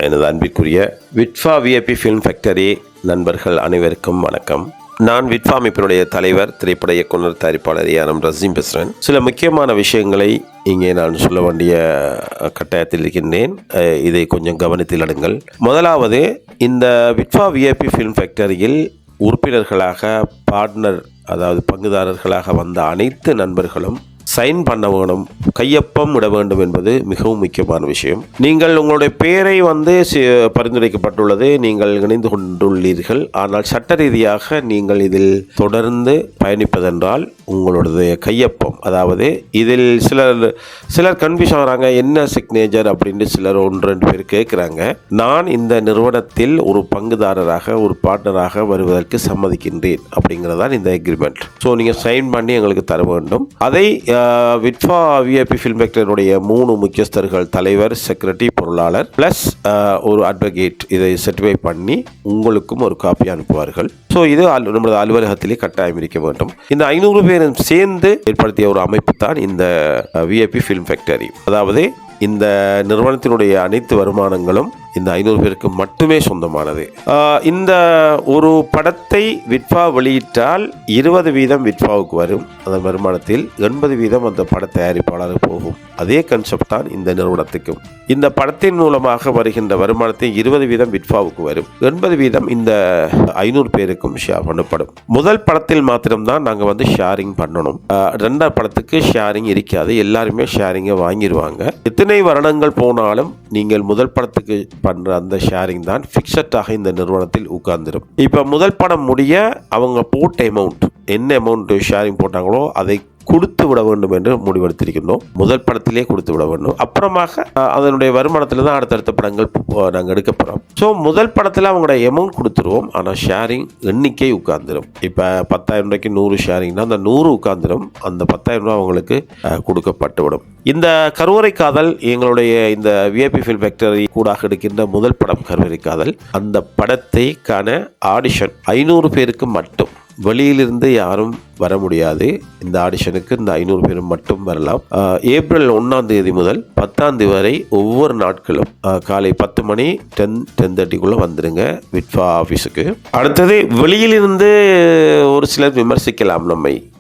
எனது அன்பிற்குரிய விட்ஃபா VIP film factory நண்பர்கள் அனைவருக்கும் வணக்கம். நான் விட்ஃபா அமைப்பினுடைய தலைவர், திரைப்பட இயக்குனர், தயாரிப்பாளர் ஏஆர்எம் ரசீம் பேசுகிறேன். சில முக்கியமான விஷயங்களை இங்கே நான் சொல்ல வேண்டிய கட்டாயத்தில் இருக்கின்றேன். இதை கொஞ்சம் கவனத்தில் எடுங்கள். முதலாவது, இந்த விட்ஃபா விஐபி ஃபிலிம் ஃபேக்டரியில் உறுப்பினர்களாக, பார்ட்னர் அதாவது பங்குதாரர்களாக வந்த அனைத்து நண்பர்களும் சைன் பண்ண வேணும், கையொப்பம் இட வேண்டும் என்பது மிகவும் முக்கியமான விஷயம். நீங்கள் உங்களுடைய பெயரை பரிந்துரைக்கப்பட்டுள்ளது, நீங்கள் இணைந்து கொண்டுள்ளீர்கள். ஆனால் சட்ட ரீதியாக நீங்கள் இதில் தொடர்ந்து பயணிப்பதென்றால் உங்களுடைய கையொப்பம், அதாவது இதில் சிலர் கன்ஃபியூஸ் ஆகிறாங்க, என்ன சிக்னேச்சர் அப்படின்னு சிலர் 1-2 பேர் கேட்குறாங்க. நான் இந்த நிறுவனத்தில் ஒரு பங்குதாரராக, ஒரு பார்ட்னராக வருவதற்கு சம்மதிக்கின்றேன் அப்படிங்கிறதான் இந்த அக்ரிமெண்ட். ஸோ நீங்கள் சைன் பண்ணி எங்களுக்கு தர வேண்டும். அதை விட்ஃபா விஐபி ஃபிலிம் ஃபேக்டரியுடைய 3 முக்கியஸ்தர்கள், தலைவர், செக்ரட்டரி, பொருளாளர் ப்ளஸ் ஒரு அட்வொகேட் இதை சர்டிஃபை பண்ணி உங்களுக்கும் ஒரு காப்பி அனுப்புவார்கள். ஸோ இது நம்மளது அலுவலகத்திலே கட்டாயம் இருக்க வேண்டும். இந்த 500 பேரும் சேர்ந்து ஏற்படுத்திய ஒரு அமைப்பு தான் இந்த விஐபி ஃபிலிம் ஃபேக்டரி. அதாவது இந்த நிறுவனத்தினுடைய அனைத்து வருமானங்களும் இந்த 500 பேருக்கு மட்டுமே சொந்தமானது. இந்த ஒரு படத்தை விட்ஃபா வெளியிட்டால் 20% விட்ஃபாவுக்கு வரும். அதன் வருமானத்தில் 80% அந்த பட தயாரிப்பாளருக்கு போகும். அதே கன்செப்ட் தான் இந்த நிறுவனத்துக்கும். இந்த படத்தின் மூலமாக வருகின்ற வருமானத்தில் 20% விட்ஃபாவுக்கு வரும், 80% இந்த 500 பேருக்கும் ஷேர் பண்ணப்படும். முதல் படத்தில் மாத்திரம்தான் நாங்கள் ஷேரிங் பண்ணணும். 2ஆம் படத்துக்கு ஷேரிங் இருக்காது. எல்லாருமே ஷேரிங்கை வாங்கிடுவாங்க. எத்தனை வருடங்கள் போனாலும் நீங்கள் முதல் படத்துக்கு பண்ற அந்த ஷேரிங் தான் ஃபிக்ஸட்டாக இந்த நிறுவனத்தில் உட்கார்ந்துடும். இப்போ முதல் படம் முடிய அவங்க போட்ட அமௌண்ட், என்ன அமௌண்ட் ஷேரிங் போட்டாங்களோ அதை கொடுத்து விட வேண்டும் என்று முடிவெடுத்திருக்கின்றோம். முதல் படத்திலே கொடுத்து விட வேண்டும். அப்புறமாக அதனுடைய வருமானத்தில் தான் அடுத்தடுத்த படங்கள் நாங்கள் எடுக்க போகிறோம். ஸோ முதல் படத்தில் அவங்களோட அமௌண்ட் கொடுத்துருவோம். ஆனால் ஷேரிங் எண்ணிக்கை உட்கார்ந்துடும். இப்போ 10,000 ரூபாய்க்கு 100 ஷேரிங்னா அந்த 100 உட்கார்ந்துடும். அந்த 10,000 ரூபா அவங்களுக்கு கொடுக்கப்பட்டுவிடும். இந்த கருவறை காதல் எங்களுடைய இந்த விஐபி ஃபிலிம் ஃபேக்டரி கூடாக எடுக்கின்ற முதல் படம் கருவறை காதல். அந்த படத்தை காண ஆடிஷன் 500 பேருக்கு மட்டும், வெளியிலிருந்து யாரும் வர முடியாது. இந்த ஆடிஷனுக்கு இந்த 500 பேரும் மட்டும் வரலாம். ஏப்ரல் 1ஆம் தேதி முதல் 10ஆம் தேதி வரை ஒவ்வொரு நாட்களும் காலை 10 மணி 10:30க்குள்ள வந்துடுங்க விட்ஃபா ஆஃபீஸுக்கு. அடுத்தது, வெளியிலிருந்து ஒரு சிலர் விமர்சிக்கலாம்,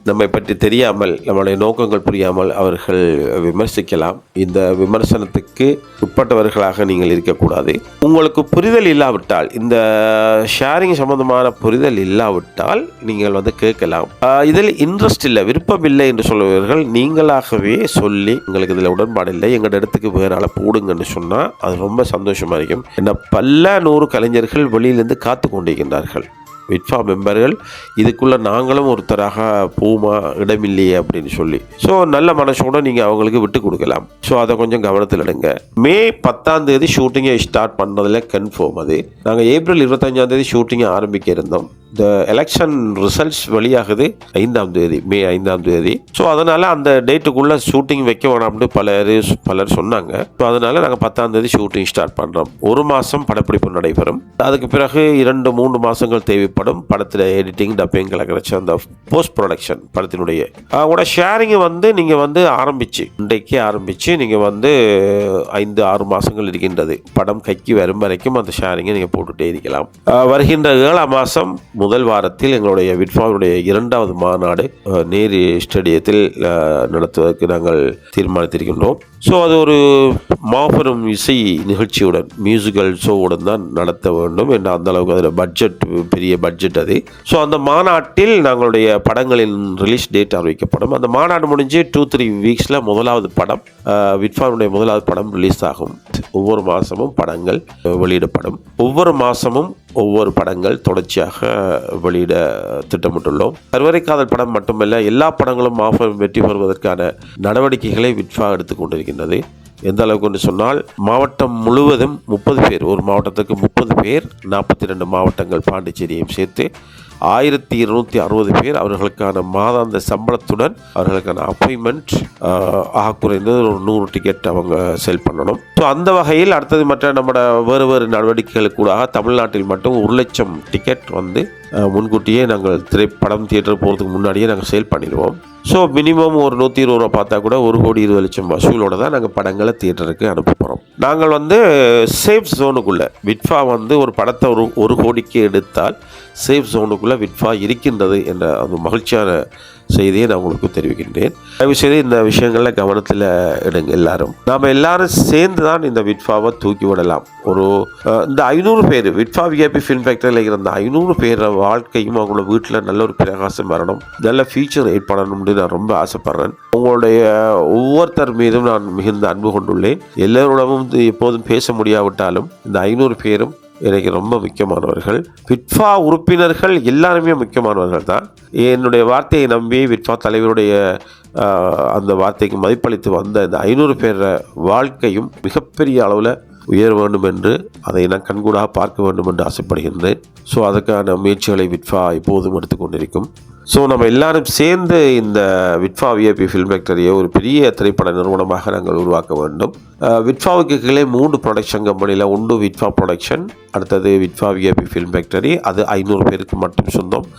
நம்மை பற்றி தெரியாமல், நம்முடைய நோக்கங்கள் புரியாமல் அவர்கள் விமர்சிக்கலாம். இந்த விமர்சனத்துக்கு உட்பட்டவர்களாக நீங்கள் இருக்கக்கூடாது. உங்களுக்கு புரிதல் இல்லாவிட்டால், இந்த ஷேரிங் சம்பந்தமான புரிதல் இல்லாவிட்டால் நீங்கள் கேட்கலாம். இதில் இன்ட்ரெஸ்ட் இல்லை, விருப்பம் இல்லை என்று சொல்லுவீர்கள். நீங்களாகவே சொல்லி எங்களுக்கு இதில் உடன்பாடு இல்லை, எங்களோட இடத்துக்கு வேற ஆளை போடுங்கன்னு சொன்னால் அது ரொம்ப சந்தோஷமாக இருக்கும். ஏன்னா பல 100 கலைஞர்கள் வெளியிலிருந்து காத்து கொண்டிருக்கின்றார்கள். விட்ஃபா மெம்பர்கள் இதுக்குள்ளே நாங்களும் ஒருத்தராக போமா, இடமில்லையே அப்படின்னு சொல்லி. ஸோ நல்ல மனசோட நீங்கள் அவங்களுக்கு விட்டு கொடுக்கலாம். ஸோ அதை கொஞ்சம் கவனத்தில் எடுங்க. மே 10ஆம் தேதி ஷூட்டிங்கை ஸ்டார்ட் பண்ணதில் கன்ஃபார்ம். அது நாங்கள் ஏப்ரல் 25ஆம் தேதி ஷூட்டிங்கை ஆரம்பிக்க இருந்தோம். இந்த எலெக்ஷன் ரிசல்ட்ஸ் வெளியாகுது 5ஆம் தேதி, மே 5ஆம் தேதி. ஸோ அதனால் அந்த டேட்டுக்குள்ளே ஷூட்டிங் வைக்க வேணாம்னு பலர் சொன்னாங்க. ஸோ அதனால் நாங்கள் 10ஆம் தேதி ஷூட்டிங் ஸ்டார்ட் பண்ணுறோம். 1 மாதம் படப்பிடிப்பு நடைபெறும். அதுக்கு பிறகு 2-3 மாதங்கள் தேவைப்படும். படத்தில் எடிட்டிங், டப்பிங், கலக்கரைச்சி, அந்த போஸ்ட் ப்ரொடக்ஷன் படத்தினுடைய அவங்களோட ஷேரிங்கை நீங்கள் ஆரம்பித்து இன்றைக்கே ஆரம்பித்து நீங்கள் 5-6 மாதங்கள் இருக்கின்றது. படம் கைக்கு வரும் வரைக்கும் அந்த ஷேரிங்கை நீங்கள் போட்டுகிட்டே இருக்கலாம். வருகின்ற 7ஆம் மாதம் முதல் வாரத்தில் எங்களுடைய விட்ஃபாவுடைய 2வது மாநாடு நேரு ஸ்டேடியத்தில் நடத்துவதற்கு நாங்கள் தீர்மானித்திருக்கின்றோம். ஸோ அது ஒரு மாபெரும் இசை நிகழ்ச்சியுடன், மியூசிக்கல் ஷோவுடன் தான் நடத்த வேண்டும் என்ற அந்த அளவுக்கு அதில் பெரிய பட்ஜெட் அது. ஸோ அந்த மாநாட்டில் நாங்களுடைய படங்களின் ரிலீஸ் டேட் அறிவிக்கப்படும். அந்த மாநாடு முடிஞ்சு 2-3 வீக்ஸில் முதலாவது படம், விட்ஃபாவுடைய முதலாவது படம் ரிலீஸ் ஆகும். ஒவ்வொரு மாதமும் படங்கள் வெளியிடப்படும். ஒவ்வொரு மாதமும் ஒவ்வொரு படங்கள் தொடர்ச்சியாக வெளியிட திட்டமிட்டுள்ளோம். கருவறை காதல் படம் மட்டுமல்ல, எல்லா படங்களும் மாபெரும் வெற்றி பெறுவதற்கான நடவடிக்கைகளை விட்ஃபா எடுத்துக்கொண்டிருக்கின்றது. எந்த அளவுக்கு சொன்னால், மாவட்டம் முழுவதும் 30 பேர், ஒரு மாவட்டத்துக்கு 30 பேர், 42 மாவட்டங்கள் பாண்டிச்சேரியும் சேர்த்து 1260 பேர் அவர்களுக்கான மாதாந்த சம்பளத்துடன் அவர்களுக்கான அப்பாயின்மெண்ட் குறைந்தது ஒரு 100 டிக்கெட் அவங்க செல் பண்ணணும். ஸோ அந்த வகையில் அடுத்தது மற்ற நம்மளோட வேறு நடவடிக்கைகளுக்கு கூட தமிழ்நாட்டில் மட்டும் 1 லட்சம் டிக்கெட் முன்கூட்டியே நாங்கள் திரைப்படம் தியேட்டர் போகிறதுக்கு முன்னாடியே நாங்கள் சேல் பண்ணிடுவோம். ஸோ மினிமம் ஒரு 120 ரூபா பார்த்தா கூட 1,20,00,000 வசூலோடு தான் நாங்கள் படங்களை தியேட்டருக்கு அனுப்ப போகிறோம். நாங்கள் சேஃப் ஜோனுக்குள்ளே விட்ஃபா ஒரு படத்தை 1 கோடிக்கு எடுத்தால் சேஃப் ஜோனுக்குள்ளே விட்ஃபா இருக்கின்றது என்ற அந்த மகிழ்ச்சியான செய்தியை நான் உங்களுக்கு தெரிவிக்கின்றேன். தயவுசெய்து இந்த விஷயங்களில் கவனத்தில் எடுங்க. நாம் எல்லாரும் சேர்ந்து தான் இந்த விட்ஃபாவை தூக்கி விடலாம். இந்த 500 பேர் விட்ஃபா விஐபி ஃபிலிம் ஃபேக்டரியில் இருக்கிற அந்த 500 பேர் வாழ்க்கையும் அவங்களோட வீட்டில் நல்ல ஒரு பிரகாசம் வரணும், நல்ல ஃபியூச்சர் ஏற்படணும்னு நான் ரொம்ப ஆசைப்படுறேன். உங்களுடைய ஒவ்வொருத்தர் மீதும் நான் மிகுந்த அன்பு கொண்டுள்ளேன். எல்லோருடமும் எப்போதும் பேச முடியாவிட்டாலும் இந்த 500 பேரும் எனக்கு ரொம்ப முக்கியமானவர்கள். விட்ஃபா உறுப்பினர்கள் எல்லாருமே முக்கியமானவர்கள் தான். என்னுடைய வார்த்தையை நம்பி விட்ஃபா தலைவருடைய அந்த வார்த்தைக்கு மதிப்பளித்து வந்த இந்த 500 பேர் வாழ்க்கையும் மிகப்பெரிய அளவில் உயர வேண்டும் என்று அதை நான் கண்கூடாக பார்க்க வேண்டும் என்று ஆசைப்படுகின்றேன். ஸோ அதுக்கான முயற்சிகளை விட்ஃபா எப்போதும் எடுத்துக்கொண்டிருக்கும். ஸோ நம்ம எல்லாரும் சேர்ந்து இந்த விட்ஃபா விஐபி ஃபிலிம் ஃபேக்டரியை ஒரு பெரிய திரைப்பட நிறுவனமாக நாங்கள் உருவாக்க வேண்டும். விட்ஃபாவுக்கு கீழே 3 ப்ரொடக்ஷன் கம்பெனியில் ஒன்று விட்ஃபா ப்ரொடக்ஷன், அடுத்தது விட்ஃபா விஐபி ஃபிலிம் ஃபேக்டரி, அது 500 பேருக்கு மட்டும் சொந்தம்.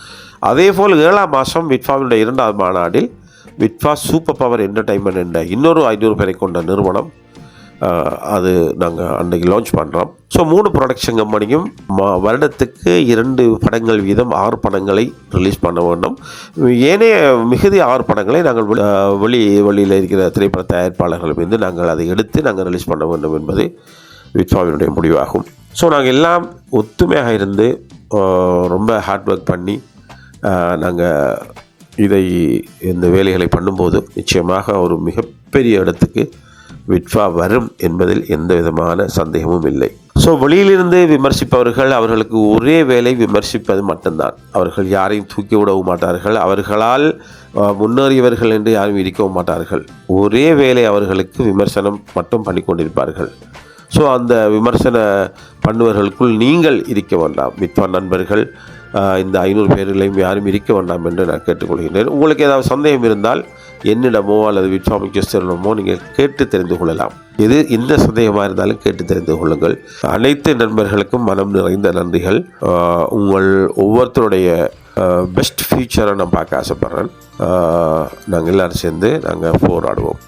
அதேபோல் 7ஆம் மாதம் விட்ஃபாவினுடைய 2வது மாநாடில் விட்ஃபா சூப்பர் பவர் என்டர்டைன்மெண்ட் என்ற இன்னொரு 500 பேரை கொண்ட நிறுவனம் அது நாங்கள் அன்றைக்கி லான்ச் பண்ணுறோம். ஸோ 3 ப்ரொடக்ஷன் கம்பெனியும் வருடத்துக்கு 2 படங்கள் வீதம் 6 படங்களை ரிலீஸ் பண்ண வேண்டும். ஏனைய மிகுதி 6 படங்களை நாங்கள் வெளியில் இருக்கிற திரைப்பட தயாரிப்பாளர்கள் மீது நாங்கள் அதை எடுத்து நாங்கள் ரிலீஸ் பண்ண வேண்டும் என்பது விட்ஃபாவினுடைய முடிவாகும். ஸோ நாங்கள் எல்லாம் ஒத்துமையாக இருந்து ரொம்ப ஹார்ட் ஒர்க் பண்ணி நாங்கள் இந்த வேலைகளை பண்ணும்போது நிச்சயமாக ஒரு மிகப்பெரிய இடத்துக்கு விட்ஃபா வரும் என்பதில் எந்த விதமான சந்தேகமும் இல்லை. ஸோ வெளியிலிருந்து விமர்சிப்பவர்கள் அவர்களுக்கு ஒரே வேலை விமர்சிப்பது மட்டும்தான். அவர்கள் யாரையும் தூக்கி விடவும் மாட்டார்கள், அவர்களால் முன்னேறியவர்கள் என்று யாரும் இருக்கவும் மாட்டார்கள். ஒரே வேலை அவர்களுக்கு விமர்சனம் மட்டும் பண்ணி கொண்டிருப்பார்கள். ஸோ அந்த விமர்சன பண்ணுவர்களுக்குள் நீங்கள் இருக்க வேண்டாம். விட்ஃபா நண்பர்கள் இந்த 500 பேர்களையும் யாரும் இருக்க வேண்டாம் என்று நான் கேட்டுக்கொள்கிறேன். உங்களுக்கு ஏதாவது சந்தேகம் இருந்தால் என்னிடமோ அல்லது விட்ஃபா முக்கியஸ்தரிடமோ நீங்கள் கேட்டு தெரிந்து கொள்ளலாம். இந்த சந்தேகமாக இருந்தாலும் கேட்டு தெரிந்து கொள்ளுங்கள். அனைத்து நண்பர்களுக்கும் மனம் நிறைந்த நன்றிகள். உங்கள் ஒவ்வொருத்தருடைய பெஸ்ட் ஃபியூச்சரை நான் பார்க்க ஆசைப்பட்றேன். நாங்கள் எல்லோரும் சேர்ந்து நாங்கள் போராடுவோம்.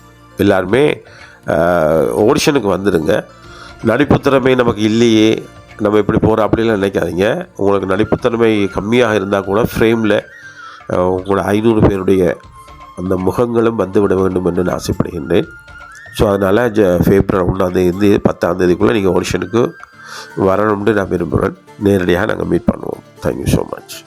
எல்லாருமே ஆடிஷனுக்கு வந்துடுங்க. நடிப்பு திறமை நமக்கு இல்லையே, நம்ம எப்படி போகிறோம் அப்படிலாம் நினைக்காதீங்க. உங்களுக்கு நடிப்பு திறமை கம்மியாக இருந்தால் கூட ஃப்ரேமில் உங்களோட 500 பேருடைய அந்த முகங்களும் வந்துவிட வேண்டும் என்று நான் ஆசைப்படுகின்றேன். ஸோ அதனால் February 1 10 தேதிக்குள்ளே நீங்கள் ஆடிஷனுக்கு வரணும்னு நான் விரும்புகிறேன். நேரடியாக நாங்கள் மீட் பண்ணுவோம். Thank you so much.